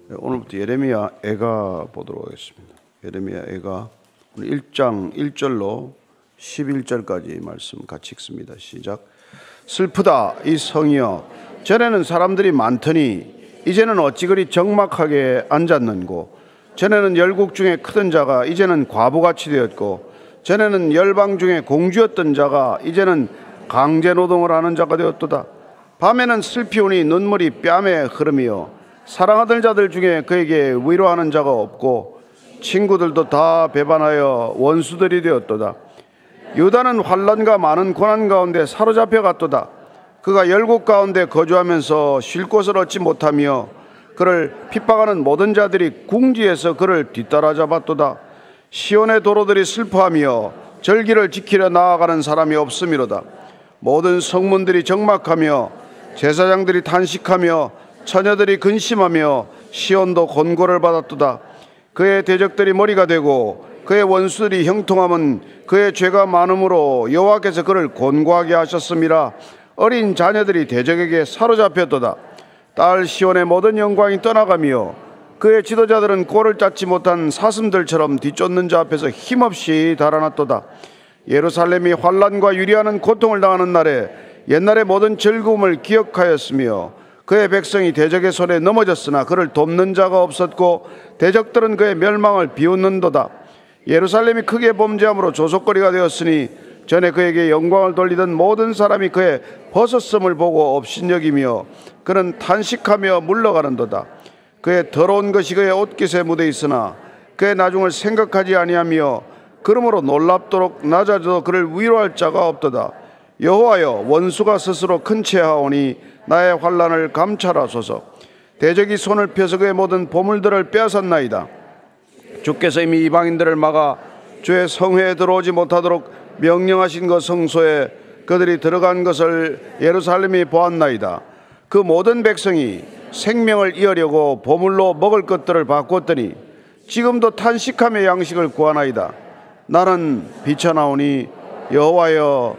오늘부터 예레미야 애가 보도록 하겠습니다. 예레미야 애가 1장 1절로 11절까지 말씀 같이 읽습니다. 시작. 슬프다 이 성이여, 전에는 사람들이 많더니 이제는 어찌 그리 적막하게 앉았는고. 전에는 열국 중에 크던 자가 이제는 과부같이 되었고, 전에는 열방 중에 공주였던 자가 이제는 강제 노동을 하는 자가 되었도다. 밤에는 슬피우니 눈물이 뺨에 흐름이요, 사랑하던 자들 중에 그에게 위로하는 자가 없고, 친구들도 다 배반하여 원수들이 되었도다. 유다는 환난과 많은 고난 가운데 사로잡혀 갔도다. 그가 열국 가운데 거주하면서 쉴 곳을 얻지 못하며 그를 핍박하는 모든 자들이 궁지에서 그를 뒤따라 잡았도다. 시온의 도로들이 슬퍼하며 절기를 지키려 나아가는 사람이 없음이로다. 모든 성문들이 적막하며 제사장들이 탄식하며 처녀들이 근심하며 시온도 곤고를 받았도다. 그의 대적들이 머리가 되고 그의 원수들이 형통함은 그의 죄가 많음으로 여호와께서 그를 곤고하게 하셨음이라. 어린 자녀들이 대적에게 사로잡혔도다. 딸 시온의 모든 영광이 떠나가며 그의 지도자들은 꼴을 짰지 못한 사슴들처럼 뒤쫓는 자 앞에서 힘없이 달아났도다. 예루살렘이 환난과 유리하는 고통을 당하는 날에 옛날의 모든 즐거움을 기억하였으며 그의 백성이 대적의 손에 넘어졌으나 그를 돕는 자가 없었고 대적들은 그의 멸망을 비웃는도다. 예루살렘이 크게 범죄함으로 조속거리가 되었으니 전에 그에게 영광을 돌리던 모든 사람이 그의 벗었음을 보고 업신여기며 그는 탄식하며 물러가는도다. 그의 더러운 것이 그의 옷깃에 묻어 있으나 그의 나중을 생각하지 아니하며 그러므로 놀랍도록 낮아져도 그를 위로할 자가 없도다. 여호와여, 원수가 스스로 큰 체하오니 나의 환난을 감찰하소서. 대적이 손을 펴서 그의 모든 보물들을 빼앗았나이다. 주께서 이미 이방인들을 막아 주의 성회에 들어오지 못하도록 명령하신 그 성소에 그들이 들어간 것을 예루살렘이 보았나이다. 그 모든 백성이 생명을 이으려고 보물로 먹을 것들을 바꿨더니 지금도 탄식하며 양식을 구하나이다. 나는 비쳐나오니 여호와여,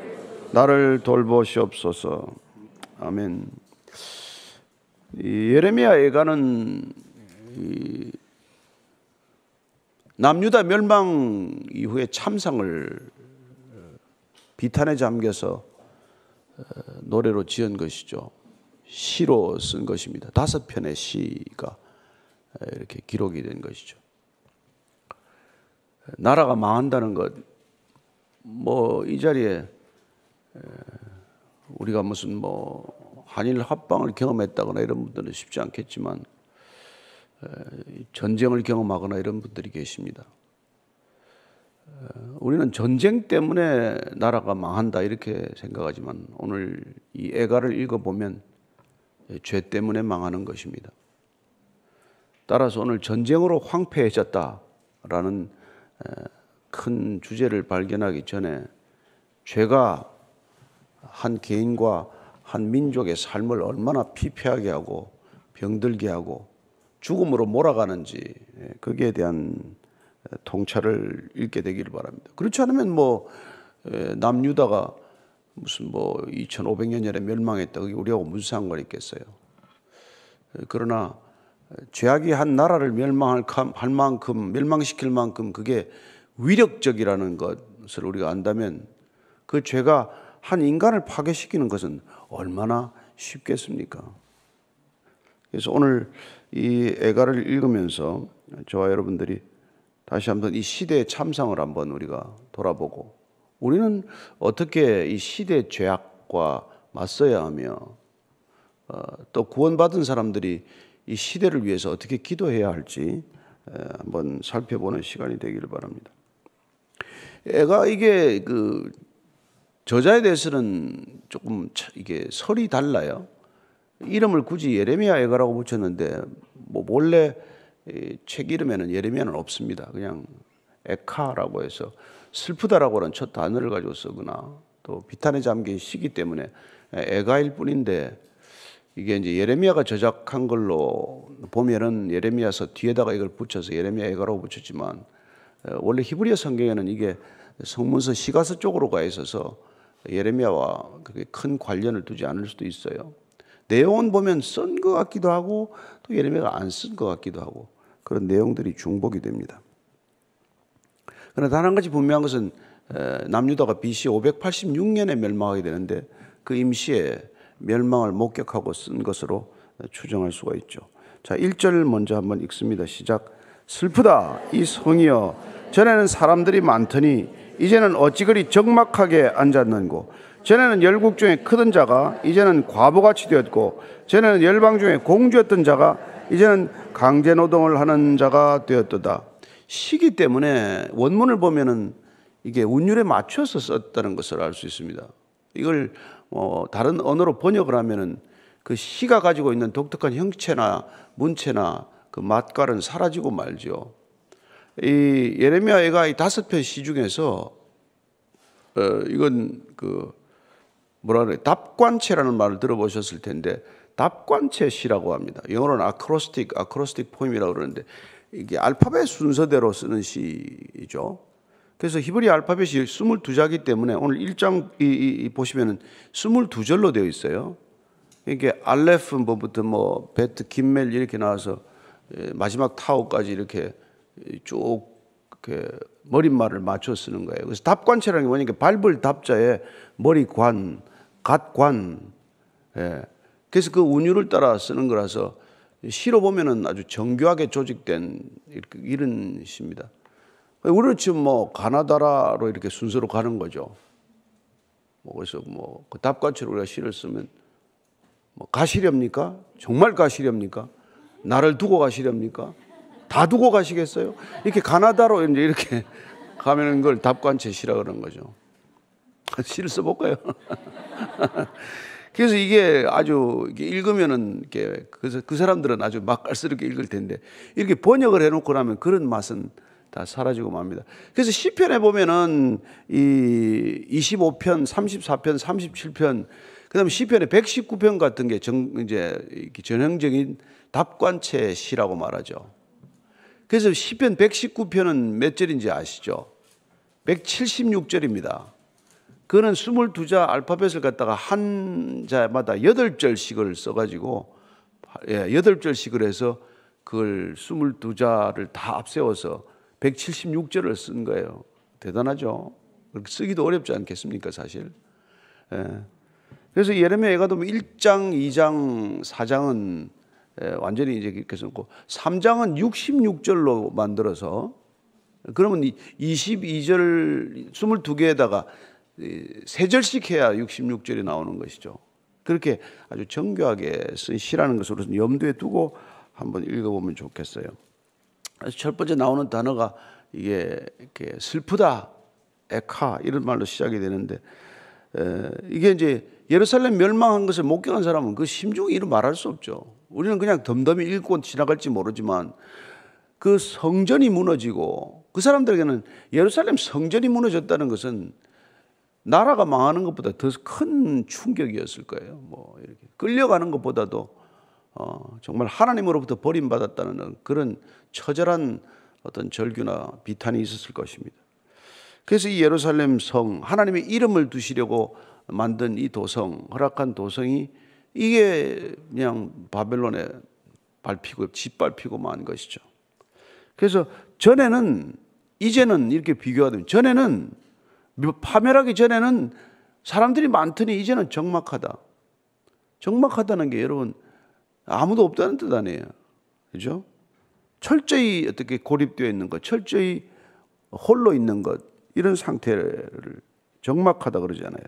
나를 돌보시옵소서. 아멘. 예레미야 애가는 남유다 멸망 이후에 참상을 비탄에 잠겨서 노래로 지은 것이죠. 시로 쓴 것입니다. 5편의 시가 이렇게 기록이 된 것이죠. 나라가 망한다는 것, 이 자리에 우리가 무슨 한일 합방을 경험했다거나 이런 분들은 쉽지 않겠지만 전쟁을 경험하거나 이런 분들이 계십니다. 우리는 전쟁 때문에 나라가 망한다 이렇게 생각하지만 오늘 이 애가를 읽어보면 죄 때문에 망하는 것입니다. 따라서 오늘 전쟁으로 황폐해졌다라는 큰 주제를 발견하기 전에 죄가 한 개인과 한 민족의 삶을 얼마나 피폐하게 하고 병들게 하고 죽음으로 몰아가는지, 거기에 대한 통찰을 읽게 되기를 바랍니다. 그렇지 않으면 남유다가 무슨 2500년 전에 멸망했다, 그게 우리하고 무슨 상관이 있겠어요. 그러나 죄악이 한 나라를 멸망할 만큼, 멸망시킬 만큼 그게 위력적이라는 것을 우리가 안다면 그 죄가 한 인간을 파괴시키는 것은 얼마나 쉽겠습니까? 그래서 오늘 이 애가를 읽으면서 저와 여러분들이 다시 한번 이 시대의 참상을 한번 우리가 돌아보고 우리는 어떻게 이 시대의 죄악과 맞서야 하며 또 구원받은 사람들이 이 시대를 위해서 어떻게 기도해야 할지 한번 살펴보는 시간이 되기를 바랍니다. 애가 이게 저자에 대해서는 조금 이게 설이 달라요. 이름을 굳이 예레미야 애가라고 붙였는데 원래 책 이름에는 예레미야는 없습니다. 그냥 에카라고 해서 슬프다라고 하는 첫 단어를 가지고 쓰거나 또 비탄에 잠긴 시기 때문에 애가일 뿐인데 이게 이제 예레미야가 저작한 걸로 보면은 예레미야서 뒤에다가 이걸 붙여서 예레미야 애가라고 붙였지만 원래 히브리어 성경에는 이게 성문서 시가서 쪽으로 가 있어서 예레미야와 그렇게 큰 관련을 두지 않을 수도 있어요. 내용은 보면 쓴 것 같기도 하고 또 예레미야가 안 쓴 것 같기도 하고 그런 내용들이 중복이 됩니다. 그러나 단 한 가지 분명한 것은 남유다가 BC 586년에 멸망하게 되는데 그 임시에 멸망을 목격하고 쓴 것으로 추정할 수가 있죠. 자, 1절 먼저 한번 읽습니다. 시작. 슬프다 이 성이여 전에는 사람들이 많더니 이제는 어찌 그리 적막하게 앉았는고 전에는 열국 중에 크던 자가 이제는 과부같이 되었고 전에는 열방 중에 공주였던 자가 이제는 강제노동을 하는 자가 되었도다. 시기 때문에 원문을 보면은 이게 운율에 맞춰서 썼다는 것을 알 수 있습니다. 이걸 다른 언어로 번역을 하면은 그 시가 가지고 있는 독특한 형체나 문체나 그 맛깔은 사라지고 말죠. 이 예레미야가 이 5편 시 중에서 이건 그 뭐라 그래 답관체라는 말을 들어보셨을 텐데 답관체 시라고 합니다. 영어로는 아크로스틱 포임이라고 그러는데 이게 알파벳 순서대로 쓰는 시죠. 그래서 히브리 알파벳이 22자이기 때문에 오늘 1장 보시면은 22절로 되어 있어요. 이게 알레프 뭐부터 뭐 베트 김멜 이렇게 나와서 마지막 타오까지 이렇게 쭉 이렇게 머릿말을 맞춰 쓰는 거예요. 그래서 답관체라는 게 뭐냐면 밟을 답자에 머리관, 갓관. 그래서 그 운율을 따라 쓰는 거라서 시로 보면은 아주 정교하게 조직된 이런 시입니다. 우리는 지금 뭐 가나다라로 이렇게 순서로 가는 거죠. 그래서 그 답관체로 우리가 시를 쓰면 뭐 가시렵니까? 정말 가시렵니까? 나를 두고 가시렵니까? 다 두고 가시겠어요? 이렇게 가나다로 이제 이렇게 가면은 그걸 답관체 시라 그러는 거죠. 시를 써볼까요? 그래서 이게 아주 읽으면은 그래서 그 사람들은 아주 맛깔스럽게 읽을 텐데 이렇게 번역을 해놓고 나면 그런 맛은 다 사라지고 맙니다. 그래서 시편에 보면은 이 25편, 34편, 37편, 그다음에 시편의 119편 같은 게 이제 전형적인 답관체 시라고 말하죠. 그래서 시편 119편은 몇 절인지 아시죠? 176절입니다. 그는 22자 알파벳을 갖다가 한 자마다 8절씩을 써가지고 8절씩을 해서 그걸 22자를 다 앞세워서 176절을 쓴 거예요. 대단하죠? 그렇게 쓰기도 어렵지 않겠습니까, 사실? 그래서 예레미야 예가도 1장, 2장, 4장은 완전히 이제 이렇게 썼고 3장은 66절로 만들어서 그러면 22절 22개에다가 3절씩 해야 66절이 나오는 것이죠. 그렇게 아주 정교하게 쓴 시라는 것으로 염두에 두고 한번 읽어보면 좋겠어요. 그래서 첫 번째 나오는 단어가 이게 이렇게 슬프다, 에카 이런 말로 시작이 되는데 이게 이제 예루살렘 멸망한 것을 목격한 사람은 그 심중이 이루 말할 수 없죠. 우리는 그냥 덤덤히 읽고 지나갈지 모르지만 그 성전이 무너지고 그 사람들에게는 예루살렘 성전이 무너졌다는 것은 나라가 망하는 것보다 더 큰 충격이었을 거예요. 뭐 이렇게 끌려가는 것보다도 정말 하나님으로부터 버림받았다는 그런 처절한 어떤 절규나 비탄이 있었을 것입니다. 그래서 이 예루살렘 성, 하나님의 이름을 두시려고 만든 이 도성, 허락한 도성이 이게 그냥 바벨론에 밟히고 짓밟히고 만 것이죠. 그래서 전에는 이제는 이렇게 비교가 되면 전에는 파멸하기 전에는 사람들이 많더니 이제는 적막하다. 적막하다는 게 여러분 아무도 없다는 뜻 아니에요. 그죠? 철저히 어떻게 고립되어 있는 것, 철저히 홀로 있는 것, 이런 상태를 적막하다 그러잖아요.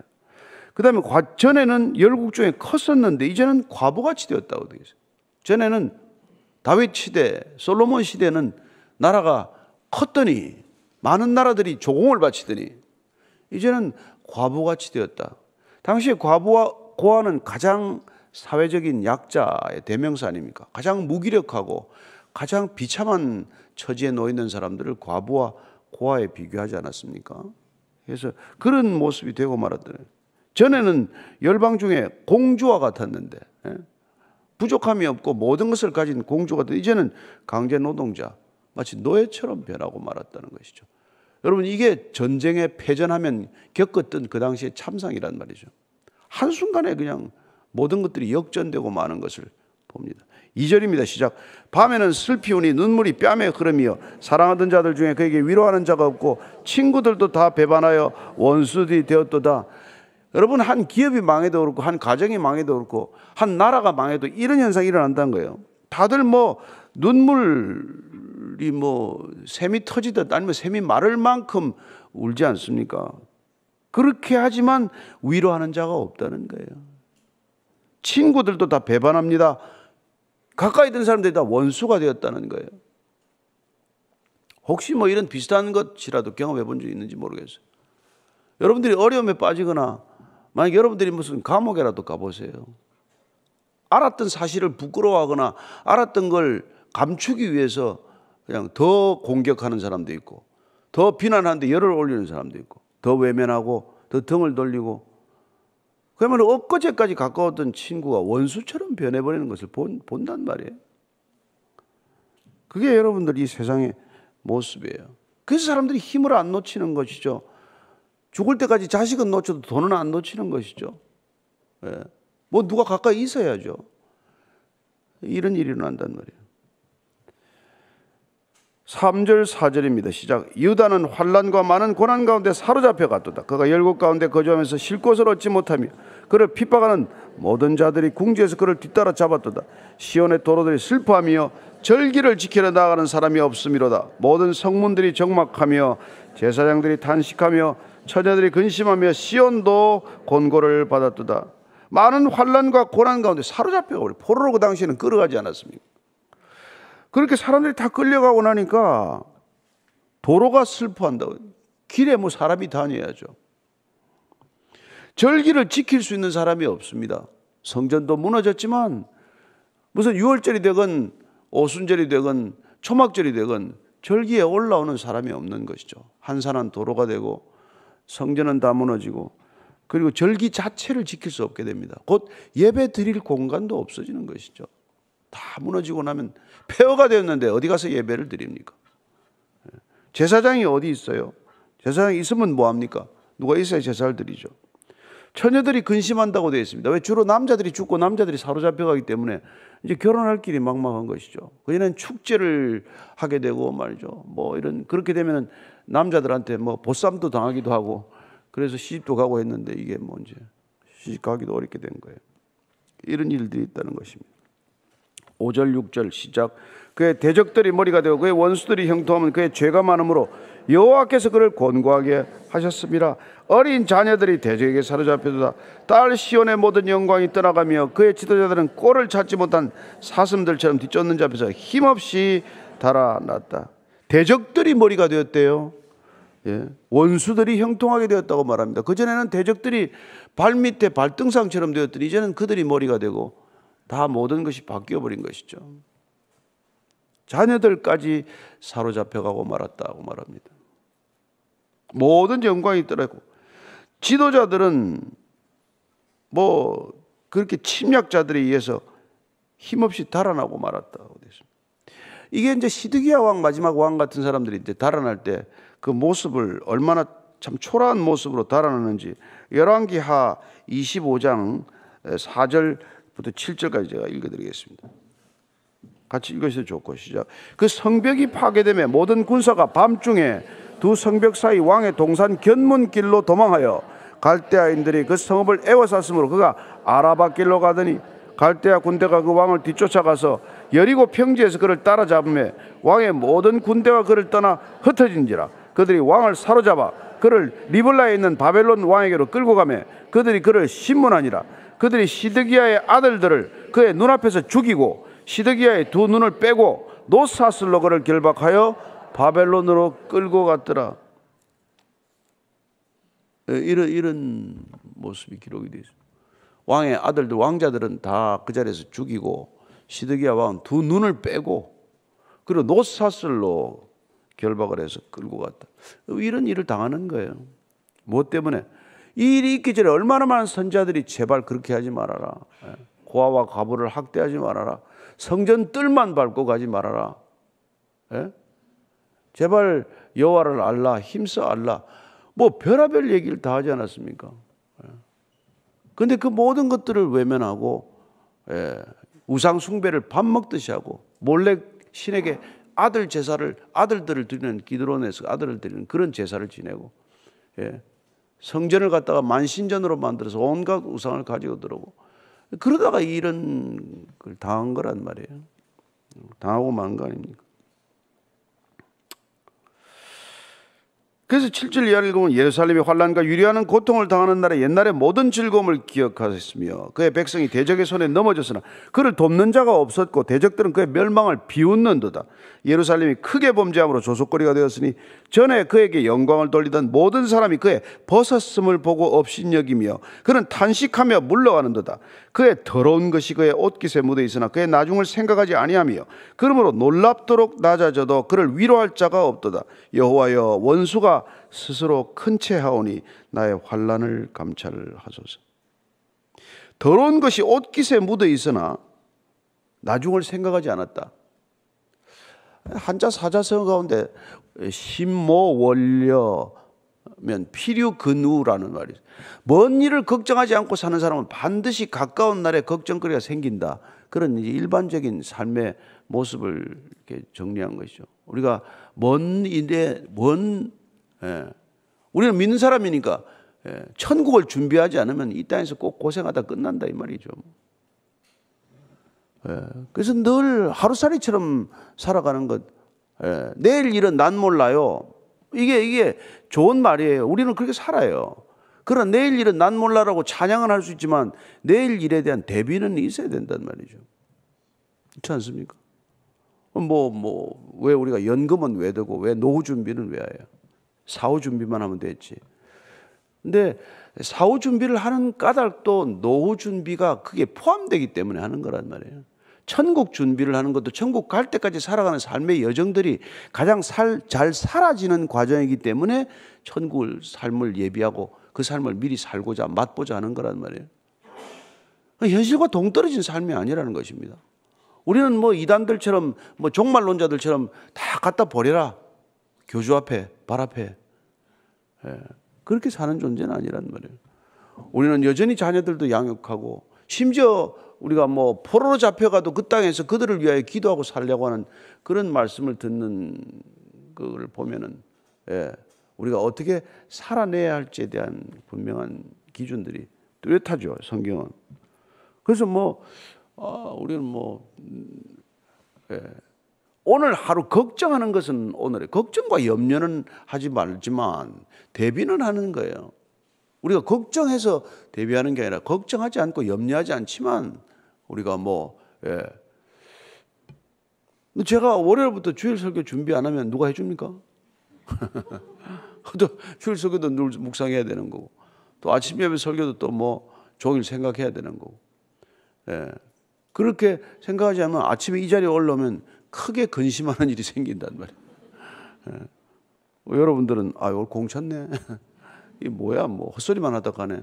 그 다음에 전에는 열국 중에 컸었는데 이제는 과부같이 되었다고 되어 있어요. 전에는 다윗 시대, 솔로몬 시대는 나라가 컸더니 많은 나라들이 조공을 바치더니 이제는 과부같이 되었다. 당시에 과부와 고아는 가장 사회적인 약자의 대명사 아닙니까? 가장 무기력하고 가장 비참한 처지에 놓여 있는 사람들을 과부와 고아에 비교하지 않았습니까? 그래서 그런 모습이 되고 말았더래요. 전에는 열방 중에 공주와 같았는데 부족함이 없고 모든 것을 가진 공주가 돼 이제는 강제 노동자, 마치 노예처럼 변하고 말았다는 것이죠. 여러분 이게 전쟁에 패전하면 겪었던 그 당시의 참상이란 말이죠. 한순간에 그냥 모든 것들이 역전되고 마는 것을 봅니다. 2절입니다. 시작. 밤에는 슬피우니 눈물이 뺨에 흐르며 사랑하던 자들 중에 그에게 위로하는 자가 없고 친구들도 다 배반하여 원수들이 되었도다. 여러분, 한 기업이 망해도 그렇고 한 가정이 망해도 그렇고 한 나라가 망해도 이런 현상이 일어난다는 거예요. 다들 뭐 눈물이 뭐 샘이 터지듯 아니면 샘이 마를 만큼 울지 않습니까? 그렇게 하지만 위로하는 자가 없다는 거예요. 친구들도 다 배반합니다. 가까이 있던 사람들이 다 원수가 되었다는 거예요. 혹시 뭐 이런 비슷한 것이라도 경험해 본 적 있는지 모르겠어요. 여러분들이 어려움에 빠지거나 만약 여러분들이 무슨 감옥에라도 가보세요. 알았던 사실을 부끄러워하거나 알았던 걸 감추기 위해서 그냥 더 공격하는 사람도 있고 더 비난하는데 열을 올리는 사람도 있고 더 외면하고 더 등을 돌리고 그야말로 엊그제까지 가까웠던 친구가 원수처럼 변해버리는 것을 본단 말이에요. 그게 여러분들 이 세상의 모습이에요. 그래서 사람들이 힘을 안 놓치는 것이죠. 죽을 때까지 자식은 놓쳐도 돈은 안 놓치는 것이죠. 예. 뭐 누가 가까이 있어야죠. 이런 일이 일어난단 말이에요. 3절 4절입니다. 시작. 유다는 환난과 많은 고난 가운데 사로잡혀 갔도다. 그가 열국 가운데 거주하면서 쉴 곳을 얻지 못하며 그를 핍박하는 모든 자들이 궁지에서 그를 뒤따라 잡았도다. 시온의 도로들이 슬퍼하며 절기를 지키러 나가는 사람이 없음이로다. 모든 성문들이 적막하며 제사장들이 탄식하며 처녀들이 근심하며 시온도 곤고를 받았도다. 많은 환난과 고난 가운데 사로잡혀 버려. 포로로 그 당시에는 끌어가지 않았습니까? 그렇게 사람들이 다 끌려가고 나니까 도로가 슬퍼한다고. 길에 뭐 사람이 다녀야죠. 절기를 지킬 수 있는 사람이 없습니다. 성전도 무너졌지만 무슨 유월절이 되건 오순절이 되건 초막절이 되건 절기에 올라오는 사람이 없는 것이죠. 한산한 도로가 되고 성전은 다 무너지고 그리고 절기 자체를 지킬 수 없게 됩니다. 곧 예배 드릴 공간도 없어지는 것이죠. 다 무너지고 나면 폐허가 되었는데 어디 가서 예배를 드립니까? 제사장이 어디 있어요? 제사장이 있으면 뭐합니까? 누가 있어야 제사를 드리죠. 처녀들이 근심한다고 되어 있습니다. 왜? 주로 남자들이 죽고 남자들이 사로잡혀가기 때문에 이제 결혼할 길이 막막한 것이죠. 그녀는 축제를 하게 되고 말이죠. 뭐 이런 그렇게 되면은 남자들한테 뭐 보쌈도 당하기도 하고 그래서 시집도 가고 했는데 이게 뭐 이제 시집 가기도 어렵게 된 거예요. 이런 일들이 있다는 것입니다. 5절 6절 시작. 그의 대적들이 머리가 되고 그의 원수들이 형통하면 그의 죄가 많으므로 여호와께서 그를 곤고하게 하셨습니다. 어린 자녀들이 대적에게 사로잡혀도다. 딸 시온의 모든 영광이 떠나가며 그의 지도자들은 꼴을 찾지 못한 사슴들처럼 뒤쫓는 자 앞에서 힘없이 달아났다. 대적들이 머리가 되었대요. 예. 원수들이 형통하게 되었다고 말합니다. 그전에는 대적들이 발밑에 발등상처럼 되었더니 이제는 그들이 머리가 되고 다 모든 것이 바뀌어버린 것이죠. 자녀들까지 사로잡혀가고 말았다고 말합니다. 모든 영광이 떠나고 지도자들은 뭐 그렇게 침략자들에 의해서 힘없이 달아나고 말았다고 됐습니다. 이게 이제 시드기야 왕 마지막 왕 같은 사람들이 이제 달아날 때 그 모습을 얼마나 참 초라한 모습으로 달아나는지 열왕기하 25장 4절부터 7절까지 제가 읽어드리겠습니다. 같이 읽으셔도 좋고 시작. 그 성벽이 파괴되며 모든 군사가 밤중에 두 성벽 사이 왕의 동산 견문길로 도망하여 갈대아인들이 그 성읍을 에워쌌으므로 그가 아라바 길로 가더니 갈대아 군대가 그 왕을 뒤쫓아가서 여리고 평지에서 그를 따라잡으며 왕의 모든 군대가 그를 떠나 흩어진지라. 그들이 왕을 사로잡아 그를 리블라에 있는 바벨론 왕에게로 끌고 가며 그들이 그를 신문하니라. 그들이 시드기야의 아들들을 그의 눈앞에서 죽이고 시드기야의 두 눈을 빼고 노사슬로 그를 결박하여 바벨론으로 끌고 갔더라. 이런 모습이 기록이 되어 있습니다. 왕의 아들들 왕자들은 다 그 자리에서 죽이고 시드기야 왕은 두 눈을 빼고 그리고 노사슬로 결박을 해서 끌고 갔다. 이런 일을 당하는 거예요. 무엇 때문에? 이 일이 있기 전에 얼마나 많은 선지자들이 제발 그렇게 하지 말아라. 고아와 과부를 학대하지 말아라. 성전 뜰만 밟고 가지 말아라. 제발 여호와를 알라, 힘써 알라. 뭐 별의별 얘기를 다 하지 않았습니까? 그런데 그 모든 것들을 외면하고 우상 숭배를 밥 먹듯이 하고 몰래 신에게 아들 제사를 아들들을 드리는 기드론에서 아들을 드리는 그런 제사를 지내고 성전을 갖다가 만신전으로 만들어서 온갖 우상을 가지고 들어오고 그러다가 이런 걸 당한 거란 말이에요. 당하고 만 거 아닙니까? 그래서 7절 이하를 읽으면 예루살렘이 환난과 유리하는 고통을 당하는 날에 옛날의 모든 즐거움을 기억하셨으며 그의 백성이 대적의 손에 넘어졌으나 그를 돕는 자가 없었고 대적들은 그의 멸망을 비웃는도다. 예루살렘이 크게 범죄함으로 조속거리가 되었으니 전에 그에게 영광을 돌리던 모든 사람이 그의 벗었음을 보고 업신여기며 그는 탄식하며 물러가는도다. 그의 더러운 것이 그의 옷깃에 묻어 있으나 그의 나중을 생각하지 아니하며 그러므로 놀랍도록 낮아져도 그를 위로할 자가 없도다. 여호와여 원수가 스스로 큰 채 하오니 나의 환난을 감찰하소서. 더러운 것이 옷깃에 묻어 있으나 나중을 생각하지 않았다. 한자 사자성어 가운데 심모원려면 필유근우라는 말이 있어요. 먼 일을 걱정하지 않고 사는 사람은 반드시 가까운 날에 걱정거리가 생긴다. 그런 일반적인 삶의 모습을 이렇게 정리한 것이죠. 우리가 먼 일에 우리는 믿는 사람이니까 천국을 준비하지 않으면 이 땅에서 꼭 고생하다 끝난다 이 말이죠. 그래서 늘 하루살이처럼 살아가는 것. 내일 일은 난 몰라요. 이게 좋은 말이에요. 우리는 그렇게 살아요. 그러나 내일 일은 난 몰라라고 찬양은 할 수 있지만 내일 일에 대한 대비는 있어야 된단 말이죠. 그렇지 않습니까? 왜 우리가 연금은 왜 되고 왜 노후 준비는 왜 해요? 사후 준비만 하면 됐지. 근데 사후 준비를 하는 까닭도 노후 준비가 그게 포함되기 때문에 하는 거란 말이에요. 천국 준비를 하는 것도 천국 갈 때까지 살아가는 삶의 여정들이 가장 잘 사라지는 과정이기 때문에 천국을 삶을 예비하고 그 삶을 미리 살고자 맛보자 하는 거란 말이에요. 현실과 동떨어진 삶이 아니라는 것입니다. 우리는 이단들처럼 종말론자들처럼 다 갖다 버려라. 교주 앞에, 발 앞에. 그렇게 사는 존재는 아니란 말이에요. 우리는 여전히 자녀들도 양육하고 심지어 우리가 포로로 잡혀가도 그 땅에서 그들을 위하여 기도하고 살려고 하는 그런 말씀을 듣는 걸 보면은 우리가 어떻게 살아내야 할지에 대한 분명한 기준들이 뚜렷하죠. 성경은. 그래서 우리는 오늘 하루 걱정하는 것은 오늘의 걱정과 염려는 하지 말지만 대비는 하는 거예요. 우리가 걱정해서 대비하는 게 아니라 걱정하지 않고 염려하지 않지만 우리가 제가 월요일부터 주일 설교 준비 안 하면 누가 해줍니까? 또 주일 설교도 늘 묵상해야 되는 거고 또 아침 예배 설교도 또 종일 생각해야 되는 거고 그렇게 생각하지 않으면 아침에 이 자리에 올라오면 크게 근심하는 일이 생긴단 말이에요. 여러분들은 오늘 공쳤네. 이게 뭐야 헛소리만 하다 가네.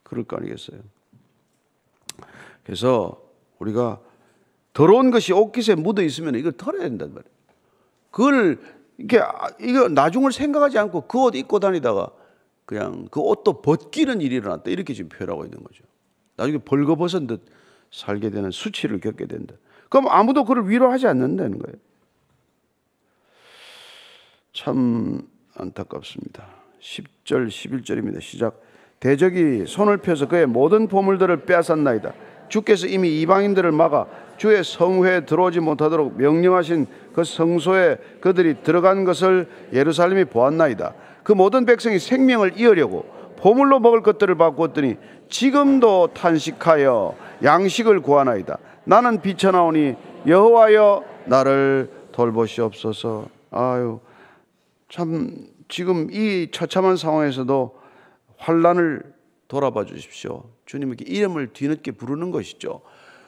그럴 거 아니겠어요. 그래서 우리가 더러운 것이 옷깃에 묻어 있으면 이걸 털어야 된단 말이에요. 그걸 이거 나중을 생각하지 않고 그 옷 입고 다니다가 그냥 그 옷도 벗기는 일이 일어났다. 이렇게 지금 표현하고 있는 거죠. 나중에 벌거벗은 듯 살게 되는 수치를 겪게 된다. 그럼 아무도 그를 위로하지 않는다는 거예요. 참 안타깝습니다. 10절 11절입니다. 시작. 대적이 손을 펴서 그의 모든 보물들을 빼앗았나이다. 주께서 이미 이방인들을 막아 주의 성회에 들어오지 못하도록 명령하신 그 성소에 그들이 들어간 것을 예루살렘이 보았나이다. 그 모든 백성이 생명을 이으려고 보물로 먹을 것들을 바꾸었더니 지금도 탄식하여 양식을 구하나이다. 나는 비쳐나오니 여호와여 나를 돌보시옵소서. 참 지금 이 처참한 상황에서도 환난을 돌아봐 주십시오. 주님에게 이름을 뒤늦게 부르는 것이죠.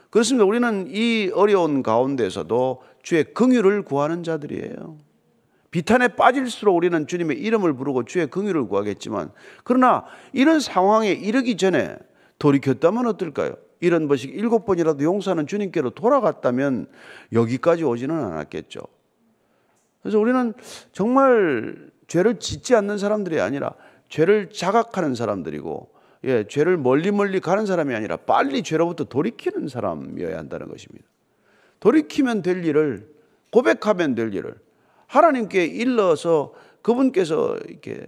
그렇습니다. 우리는 이 어려운 가운데서도 주의 긍휼을 구하는 자들이에요. 비탄에 빠질수록 우리는 주님의 이름을 부르고 주의 긍휼을 구하겠지만 그러나 이런 상황에 이르기 전에 돌이켰다면 어떨까요? 이런 것이 7번이라도 용서하는 주님께로 돌아갔다면 여기까지 오지는 않았겠죠. 그래서 우리는 정말 죄를 짓지 않는 사람들이 아니라 죄를 자각하는 사람들이고 죄를 멀리 가는 사람이 아니라 빨리 죄로부터 돌이키는 사람이어야 한다는 것입니다. 돌이키면 될 일을, 고백하면 될 일을 하나님께 일러서 그분께서 이렇게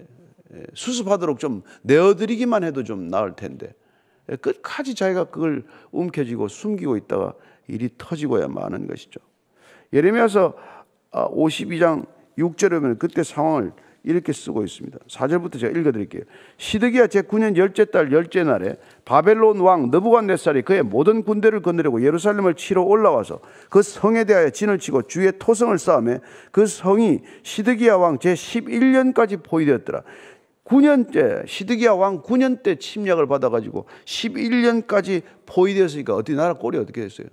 수습하도록 좀 내어드리기만 해도 좀 나을 텐데, 끝까지 자기가 그걸 움켜쥐고 숨기고 있다가 일이 터지고야 마는 것이죠. 예레미야서 52장 6절에 보면 그때 상황을 이렇게 쓰고 있습니다. 4절부터 제가 읽어드릴게요. 시드기야 제9년 열째 달 열째 날에 바벨론 왕 느부갓네살이 그의 모든 군대를 거느리고 예루살렘을 치러 올라와서 그 성에 대하여 진을 치고 주의 토성을 쌓으며 그 성이 시드기야 왕 제11년까지 포위되었더라. 9년째, 시드기야 왕 9년 때 침략을 받아가지고 11년까지 포위되었으니까 어디 나라 꼴이 어떻게 됐어요?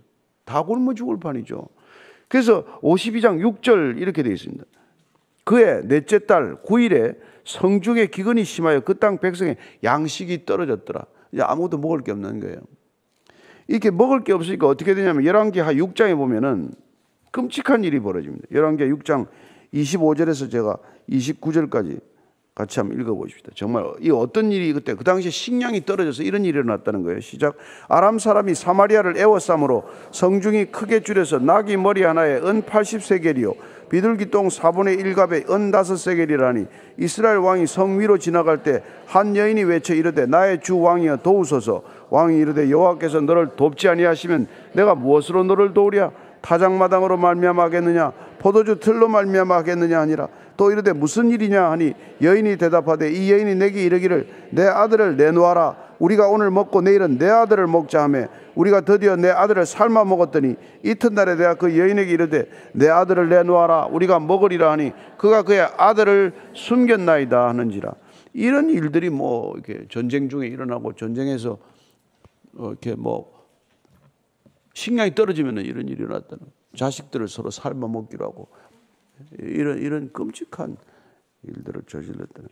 다 굶어 죽을 판이죠. 그래서 52장 6절 이렇게 되어 있습니다. 그의 넷째 달 9일에 성중에 기근이 심하여 그 땅 백성의 양식이 떨어졌더라. 이제 아무것도 먹을 게 없는 거예요. 이렇게 먹을 게 없으니까 어떻게 되냐면 열왕기하 6장에 보면은 끔찍한 일이 벌어집니다. 열왕기하 6장 25절에서 제가 29절까지 같이 한번 읽어보십시다. 정말 이 어떤 일이 그때 그 당시에 식량이 떨어져서 이런 일이 일어났다는 거예요. 시작. 아람 사람이 사마리아를 애워싸므로 성중이 크게 줄여서 나귀 머리 하나에 은 80세겔이요 비둘기똥 4분의 1갑에 은 5세겔이라니 이스라엘 왕이 성 위로 지나갈 때 한 여인이 외쳐 이르되 나의 주 왕이여 도우소서. 왕이 이르되 여호와께서 너를 돕지 아니하시면 내가 무엇으로 너를 도우랴? 타작마당으로 말미암아 하겠느냐 포도주 틀로 말미암아 하겠느냐 하니라. 또 이르되 무슨 일이냐 하니 여인이 대답하되 이 여인이 내게 이르기를 내 아들을 내놓아라. 우리가 오늘 먹고 내일은 내 아들을 먹자 하며 우리가 드디어 내 아들을 삶아 먹었더니 이튿날에 내가 그 여인에게 이르되 내 아들을 내놓아라. 우리가 먹으리라 하니 그가 그의 아들을 숨겼나이다 하는지라. 이런 일들이 뭐 이렇게 전쟁 중에 일어나고 전쟁에서 이렇게 뭐 식량이 떨어지면 이런 일이 일어났다는, 자식들을 서로 삶아 먹기로 하고 이런 끔찍한 일들을 저질렀다는.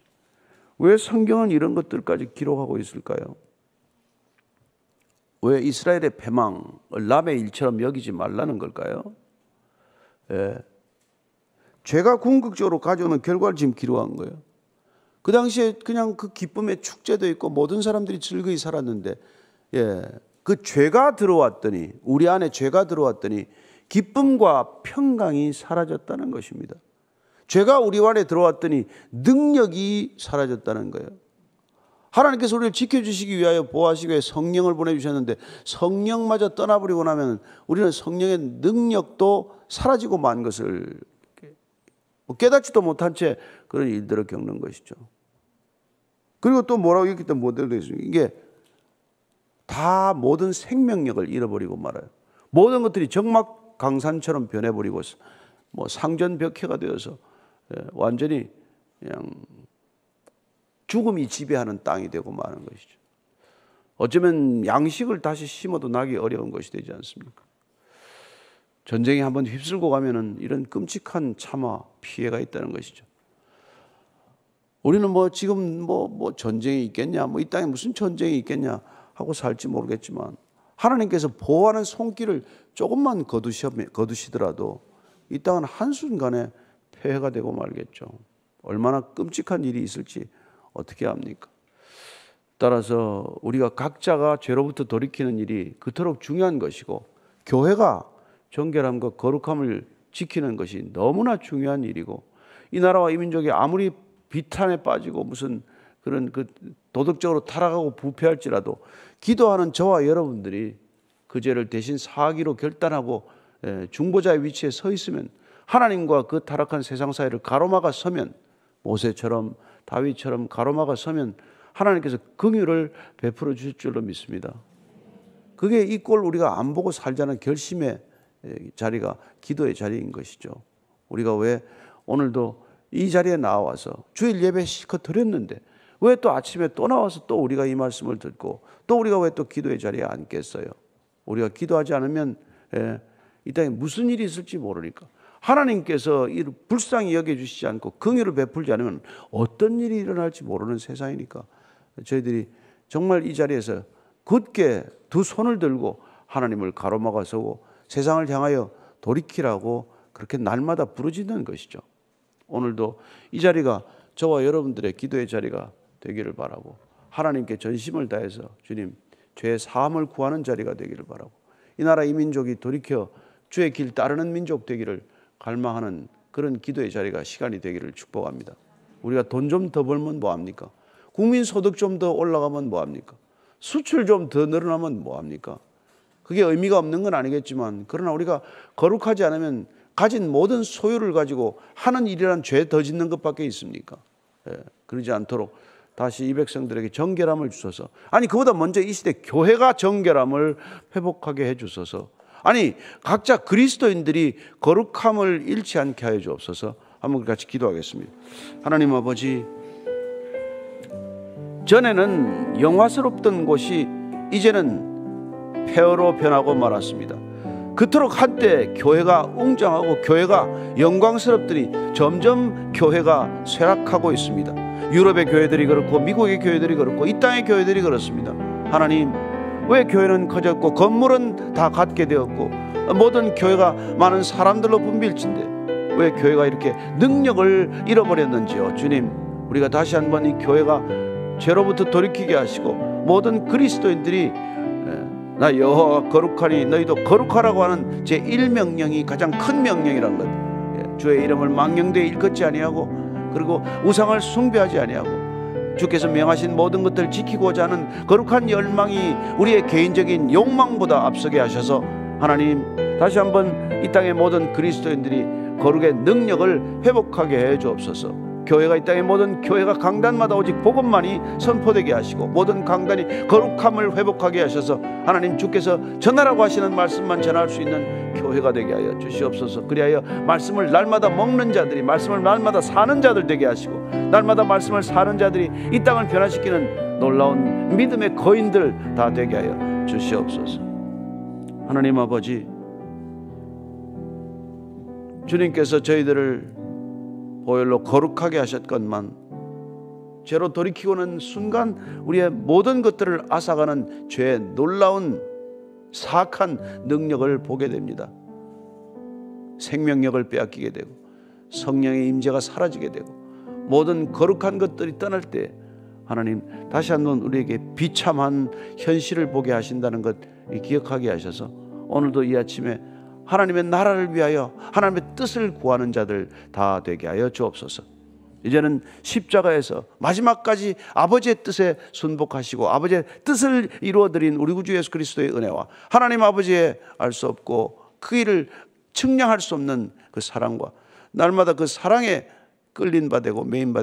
왜 성경은 이런 것들까지 기록하고 있을까요? 왜 이스라엘의 패망을 남의 일처럼 여기지 말라는 걸까요? 죄가 궁극적으로 가져오는 결과를 지금 기록한 거예요. 그 당시에 그냥 그 기쁨의 축제도 있고 모든 사람들이 즐거이 살았는데, 그 죄가 들어왔더니, 우리 안에 죄가 들어왔더니 기쁨과 평강이 사라졌다는 것입니다. 죄가 우리 안에 들어왔더니 능력이 사라졌다는 거예요. 하나님께서 우리를 지켜주시기 위하여 보호하시기 위해 성령을 보내주셨는데 성령마저 떠나버리고 나면 우리는 성령의 능력도 사라지고 만 것을 깨닫지도 못한 채 그런 일들을 겪는 것이죠. 그리고 또 뭐라고 했기 때문에 못되어 있습니다. 이게 다 모든 생명력을 잃어버리고 말아요. 모든 것들이 적막 강산처럼 변해버리고 뭐 상전벽해가 되어서 완전히 그냥 죽음이 지배하는 땅이 되고 마는 것이죠. 어쩌면 양식을 다시 심어도 나기 어려운 것이 되지 않습니까? 전쟁이 한번 휩쓸고 가면은 이런 끔찍한 참화 피해가 있다는 것이죠. 우리는 뭐 지금 뭐 전쟁이 있겠냐, 뭐 이 땅에 무슨 전쟁이 있겠냐 하고 살지 모르겠지만 하나님께서 보호하는 손길을 조금만 거두시더라도 이 땅은 한순간에 폐해가 되고 말겠죠. 얼마나 끔찍한 일이 있을지 어떻게 합니까? 따라서 우리가 각자가 죄로부터 돌이키는 일이 그토록 중요한 것이고 교회가 정결함과 거룩함을 지키는 것이 너무나 중요한 일이고 이 나라와 이 민족이 아무리 비탄에 빠지고 무슨 그런 그 도덕적으로 타락하고 부패할지라도 기도하는 저와 여러분들이 그 죄를 대신 사하기로 결단하고 중보자의 위치에 서 있으면 하나님과 그 타락한 세상 사이를 가로막아 서면 모세처럼 다윗처럼 가로막아 서면 하나님께서 긍휼을 베풀어 주실 줄로 믿습니다. 그게 이 꼴 우리가 안 보고 살자는 결심의 자리가 기도의 자리인 것이죠. 우리가 왜 오늘도 이 자리에 나와서 주일 예배 실컷 드렸는데 왜 또 아침에 또 나와서 또 우리가 이 말씀을 듣고 또 우리가 왜 또 기도의 자리에 앉겠어요? 우리가 기도하지 않으면 이 땅에 무슨 일이 있을지 모르니까 하나님께서 이를 불쌍히 여겨주시지 않고 긍휼을 베풀지 않으면 어떤 일이 일어날지 모르는 세상이니까 저희들이 정말 이 자리에서 굳게 두 손을 들고 하나님을 가로막아 서고 세상을 향하여 돌이키라고 그렇게 날마다 부르짖는 것이죠. 오늘도 이 자리가 저와 여러분들의 기도의 자리가 되기를 바라고 하나님께 전심을 다해서 주님 죄의 사함을 구하는 자리가 되기를 바라고, 이 나라 이 민족이 돌이켜 주의 길 따르는 민족 되기를 갈망하는 그런 기도의 자리가 시간이 되기를 축복합니다. 우리가 돈 좀 더 벌면 뭐합니까? 국민소득 좀 더 올라가면 뭐합니까? 수출 좀 더 늘어나면 뭐합니까? 그게 의미가 없는 건 아니겠지만, 그러나 우리가 거룩하지 않으면 가진 모든 소유를 가지고 하는 일이란 죄 더 짓는 것밖에 있습니까? 그러지 않도록 다시 이 백성들에게 정결함을 주소서. 아니, 그보다 먼저 이 시대 교회가 정결함을 회복하게 해 주소서. 아니, 각자 그리스도인들이 거룩함을 잃지 않게 하여 주옵소서. 한번 같이 기도하겠습니다. 하나님 아버지, 전에는 영화스럽던 곳이 이제는 폐허로 변하고 말았습니다. 그토록 한때 교회가 웅장하고 교회가 영광스럽더니 점점 교회가 쇠락하고 있습니다. 유럽의 교회들이 그렇고 미국의 교회들이 그렇고 이 땅의 교회들이 그렇습니다. 하나님, 왜 교회는 커졌고 건물은 다 갖게 되었고 모든 교회가 많은 사람들로 붐빌진데 왜 교회가 이렇게 능력을 잃어버렸는지요. 주님, 우리가 다시 한번 이 교회가 죄로부터 돌이키게 하시고 모든 그리스도인들이 나 여호와가 거룩하니 너희도 거룩하라고 하는 제1명령이 가장 큰 명령이란 것, 주의 이름을 망령되이 일컫지 아니하고 그리고 우상을 숭배하지 아니하고 주께서 명하신 모든 것들을 지키고자 하는 거룩한 열망이 우리의 개인적인 욕망보다 앞서게 하셔서 하나님, 다시 한번 이 땅의 모든 그리스도인들이 거룩의 능력을 회복하게 해 주옵소서. 교회가 이 땅의 모든 교회가 강단마다 오직 복음만이 선포되게 하시고 모든 강단이 거룩함을 회복하게 하셔서 하나님, 주께서 전하라고 하시는 말씀만 전할 수 있는 교회가 되게 하여 주시옵소서. 그리하여 말씀을 날마다 먹는 자들이, 말씀을 날마다 사는 자들 되게 하시고 날마다 말씀을 사는 자들이 이 땅을 변화시키는 놀라운 믿음의 거인들 다 되게 하여 주시옵소서. 하나님 아버지, 주님께서 저희들을 보혈로 거룩하게 하셨건만 죄로 돌이키고는 순간 우리의 모든 것들을 앗아가는 죄의 놀라운 사악한 능력을 보게 됩니다. 생명력을 빼앗기게 되고 성령의 임재가 사라지게 되고 모든 거룩한 것들이 떠날 때 하나님, 다시 한번 우리에게 비참한 현실을 보게 하신다는 것 기억하게 하셔서 오늘도 이 아침에 하나님의 나라를 위하여 하나님의 뜻을 구하는 자들 다 되게 하여 주옵소서. 이제는 십자가에서 마지막까지 아버지의 뜻에 순복하시고 아버지의 뜻을 이루어드린 우리 구주 예수 그리스도의 은혜와 하나님 아버지의 알 수 없고 그 일을 측량할 수 없는 그 사랑과 날마다 그 사랑에 끌린 바 되고 메인 바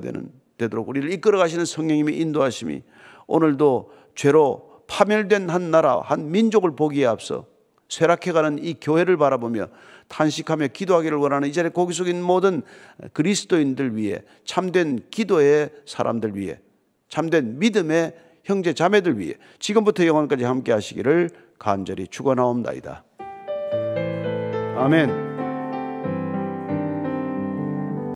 되도록 우리를 이끌어 가시는 성령님의 인도하심이 오늘도 죄로 파멸된 한 나라, 한 민족을 보기에 앞서 쇠락해가는 이 교회를 바라보며 탄식하며 기도하기를 원하는 이 자리에 고개 숙인 모든 그리스도인들 위해, 참된 기도의 사람들 위해, 참된 믿음의 형제 자매들 위해 지금부터 영원까지 함께 하시기를 간절히 축원하옵나이다. 아멘.